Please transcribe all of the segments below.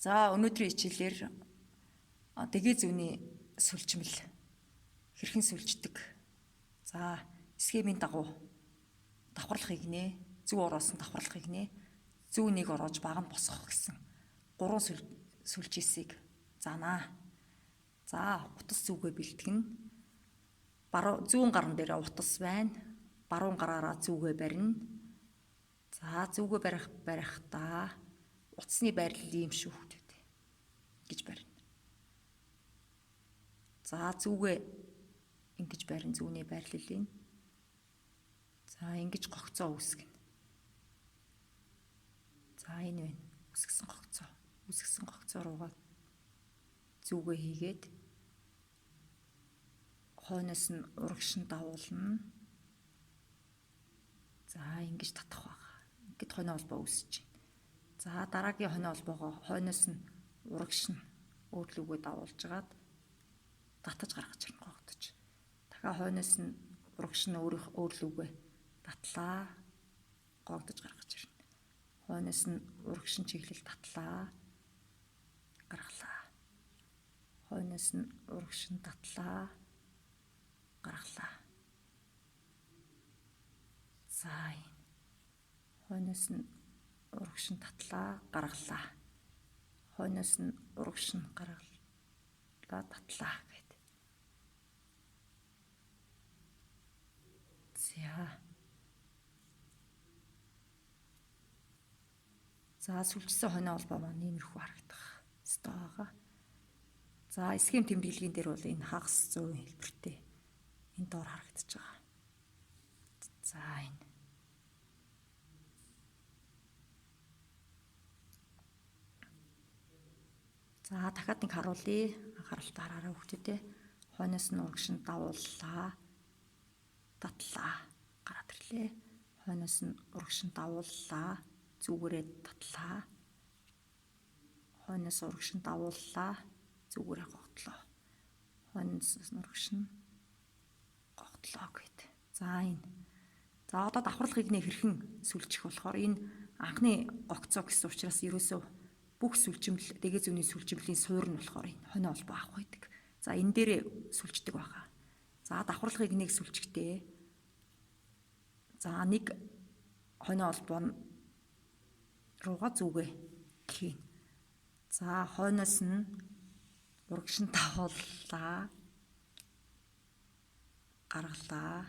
За өнөөдрийн хичээлээр дэгээ зүүнний сүлжмэл хэрхэн сүлждэг. За схемийн дагуу давхарлахыг нэ, зүү ороосон давхарлахыг нэ, зүү нэг ороож баг нь босгох гэсэн 3 сүлжээсийг заанаа. За утас зүгээ бэлтгэн. Зүүн гаран дээр утас байна. Баруун гараараа зүгээ барина. За зүгээ барихдаа утасны байрлал ийм шүү хүүд гэж барина. За зүгээ ингэж барин зүүнний байрлалын. За ингэж гогцоо үүсгэнэ. За энэ байна. Үүсгэсэн гогцоо. Үүсгэсэн гогцоо руугаа зүгээ хийгээд хойноос нь урагшин давуулна. За ингэж татах байгаа. Ингээд хоноо холбоо үүсэж байна. За дараагийн хоноо холбоогоо хойноос нь урагшин өөрлөгөө давуулж гаад татаж гаргаж ирнэ гогдож. Дахиад хойноос нь урагшин өөрлөгөө татлаа гогдож гаргаж ирнэ. Хойноос нь урагшин чиглэл татлаа гаргалаа. Хойноос нь урагшин татлаа гаргалаа. За энэ хойноос нь урагшин татлаа гаргалаа. Хойноос нь урагшин гаргалаа татлаа гэдэг. За сүлжсэн хоноо холбоо маань иймэрхүү харагдах ёстой байгаа. За схем тэмдэглэгийн дээр бол энэ хагас 100 хэлбэртэй энэ доор харагдаж байгаа. За энэ за дахиад нэг харуулъя. Анхааралтай хараарай хүүхдүүдээ. Хойноос нь урагшин давууллаа. Татлаа гараад ирлээ. Хойноос нь урагшин давууллаа. Зүгээрээ татлаа. Хойноос урагшин давууллаа. Зүгээрээ гогтлоо. Хойноос урагшин гогтлоо гэд. За энэ. За одоо давхарлахыг нэ хэрхэн сүлжих болохоор энэ анхны гогцоо гэсэн учраас ерөөсөө бүх сүлжимэл дэгээ зүүнний сүлжимлийн суур нь болохоор энэ хоноо холбоо авах байдаг. За энэ дээрээ сүлждэг байгаа. За давхарлахыг нэг сүлжихдээ. За нэг хоноо холбоо руугаа зүгээ хийн. За хойноос нь урагшин давууллаа. Гаргалаа.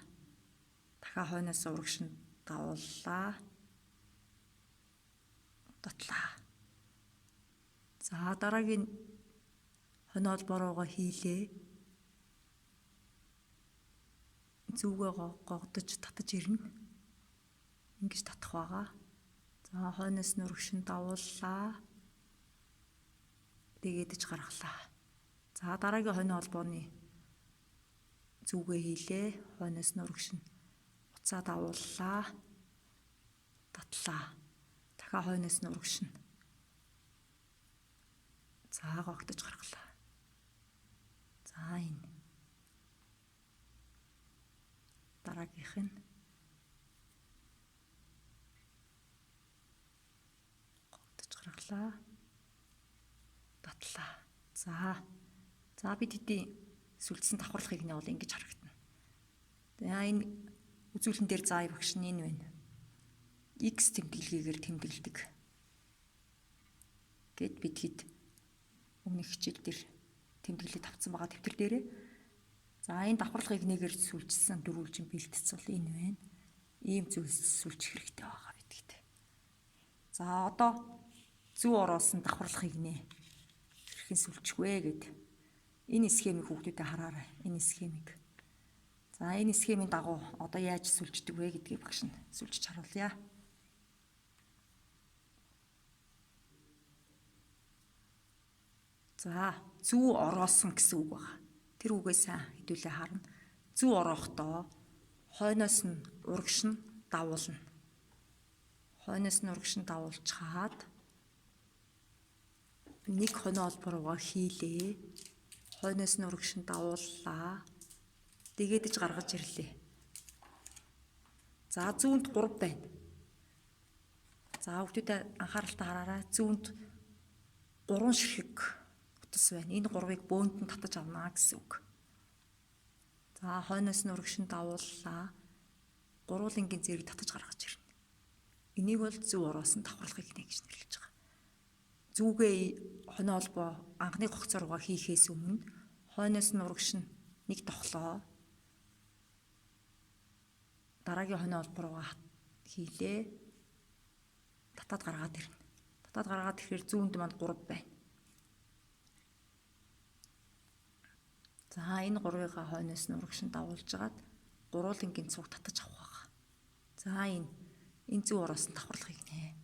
Дахиад хойноос урагшин давууллаа. Татлаа. За дараагийн хоноо холбоо руугаа хийлээ. Зүгээ гогдож татаж ирнэ. Ингэж татах байгаа. За хойноос нь урагшин давууллаа. Тэгээдэж гаргалаа. За дараагийн хоноо холбооны зүгээ хийлээ. Хойноос нь урагшин уцаа давууллаа. Татлаа. Дахиад хойноос нь урагшин. За гогдож гаргалаа. За энэ дараагийнх нь гогдож гаргалаа. Татлаа. За бид хэдийн сүлжсэн давхарлахыг нэ бол ингэж харагдана. За энэ үзүүлэн дээр заая багш нь энэ байна. X тэмдэглэгээр тэмдэглэдэг. Гэт бид хэд өмнөх хичээл дээр тэмдэглээд авсан байгаа тэмдэгтэр дээрээ. За энэ давхарлахыг нэгээр сүлжсэн дөрвөлжин бэлтгэц бол энэ байна. Ийм зүйлс сүлжих хэрэгтэй байгаа бидгт. За одоо зүү ороосон давхарлахыг нэ хэрхэн сүлжих вэ гэд. Энэ схемийг хүүхдүүдэд хараарай. Энэ схемийг. За энэ схемийн дагуу одоо яаж сүлждэг вэ гэдгийг багш нь сүлжиж харуулъя. За зүү ороосон гэсэн үг байна. Тэр үгээ сайн хэдүүлээ харна. Зүү ороохдоо хойноос нь урагшин давуулна. Хойноос нь урагшин давуулж хаад нэг хоноо холбоо руугаа хийлээ. Хойноос нь урагшин давууллаа. Тэгээдэж гаргаж ирлээ. За зүүнд 3 байна. За хүүхдүүдэд анхааралтай хараарай. Зүүнд 3 ширхэг утас байна. Энэ 3-ыг бөөнд нь татаж авна гэсэн үг. За хойноос нь урагшин дагууллаа. Гурвуулынгийн зэрэг татаж гаргаж ирнэ. Энийг бол зөв ороос нь давхарлах гинэ гэж нэрлэж байгаа. Зүгээ хоноо холбоо анхны гогцоо руугаа хийхээс өмнө хойноос нь урагшин нэг тоглоо. Дараагийн хоноо холбоо руугаа хийлээ. Татаад гаргаад ирнэ. Татаад гаргаад ирэхээр зүүнд манд 3 байна. За энэ 3-ыг хойноос нь урагшин дагуулж агаад гурвуулынгийн цуг татаж авах байгаа. За энэ зөв ороос нь давхарлах гинэ.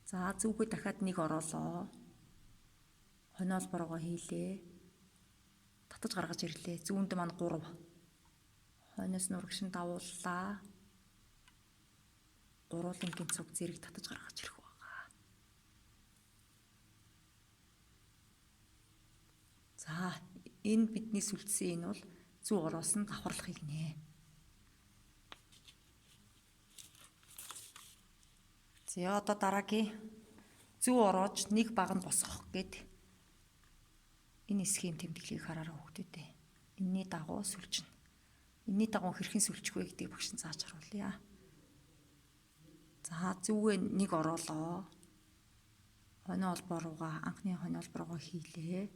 За зүгөө дахиад нэг ороолоо. Хоноо холбоо руугаа хийлээ. Татаж гаргаж ирлээ. Зүүнд манд 3. Хойноос нь урагшин дагууллаа. Гурвуулынгийн цуг зэрэг татаж гаргаж ирэх байгаа. За энэ бидний сүлжсэн энэ бол зөв ороос нь давхарлах гинэ. За одоо дараагийн зөв ороож нэг баг нь босгох гэд энэ эсхийн тэмдэглэлийг хараарай хүүхдүүдээ. Энийний дагуу сүлжинэ. Энийний дагуу хэрхэн сүлжих вэ гэдгийг багш нь зааж харуулъя. За зүгээ нэг ороолоо. Хоноо холбоо руугаа анхны хоноо холбоо руугаа хийлээ.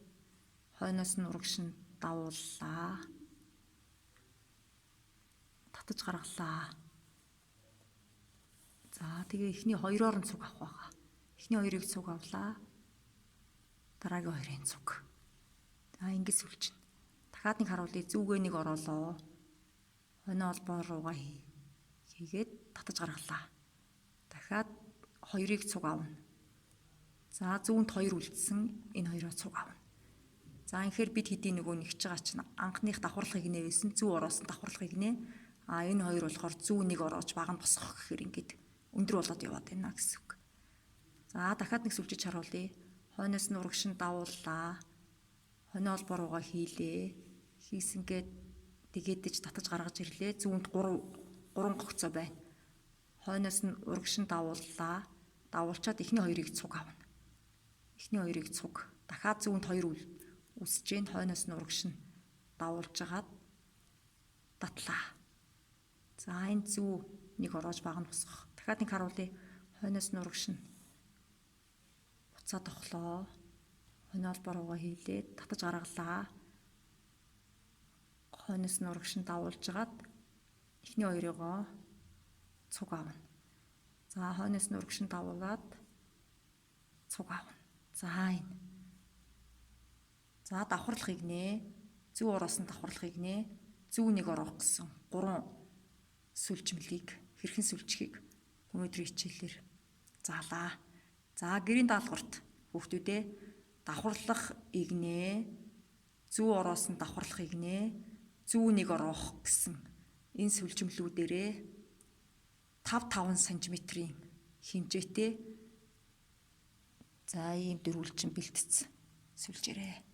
Хойноос нь урагшин дагууллаа. Татаж гаргалаа. За тэгээ эхний 2-оор нь цуг авах байгаа. Эхний 2-ыг цуг авлаа. Дараагийн 2-ын цуг. За ингэж сүлжинэ. Дахиад нэг харуулъя. Зүгээ нэг ороолоо. Хоноо холбоо руугаа хийгээд татаж гаргалаа. Дахиад 2-ыг цуг авна. За зүүнд 2 үлдсэн. Энэ 2-оо цуг авна. За инхээр бид хэдийн нөгөө нэгж байгаа чинь анхных давхарлахыг нээвсэн зөв ороос нь давхарлахыг нэ. Энэ 2 болохоор зөв нэг ороож баг нь босгох гэхээр ингээд өндөр болоод яваад байна гэсэн үг. За дахиад нэг сүлжиж харуулъя. Хойноос нь урагшин дагууллаа. Хоноо холбоо руугаа хийлээ. Хийсэнгээд тэгээдэж татаж гаргаж ирлээ. Зүүнд 3 гогцоо байна. Хойноос нь урагшин дагууллаа. Дагуулчаад эхний 2-ыг цуг авна. Эхний 2-ыг цуг. Дахиад зүүнд 2 үсэж гэн хойноос нь урагшин дагуулж агаад татлаа. За энэ зөв нэг ороож баг нь босгох. Дахиад нэг харуулъя. Хойноос нь урагшин буцаа тоглоо. Хоноо холбоо руугаа хийлээ. Татаж гаргалаа. Хойноос нь урагшин дагуулж агаад эхний 2-ыг цуг авна. За хойноос нь урагшин дагуулад цуг авна. За энэ. За давхарлахыг нэ. Зөв ороос нь давхарлахыг нэ. Зөв нэг ороох гэсэн 3 сүлжмэлийг хэрхэн сүлжихийг өнөөдрийн хичээлээр заалаа. За гэрийн даалгаварт хүүхдүүдээ давхарлах игнэ. Зөв ороос нь давхарлахыг нэ. Зөв нэг ороох гэсэн энэ сүлжмлүүдээрээ 5 см-ийн хэмжээтэй за ийм дөрвөлжин бэлтцсэн сүлжээрээ.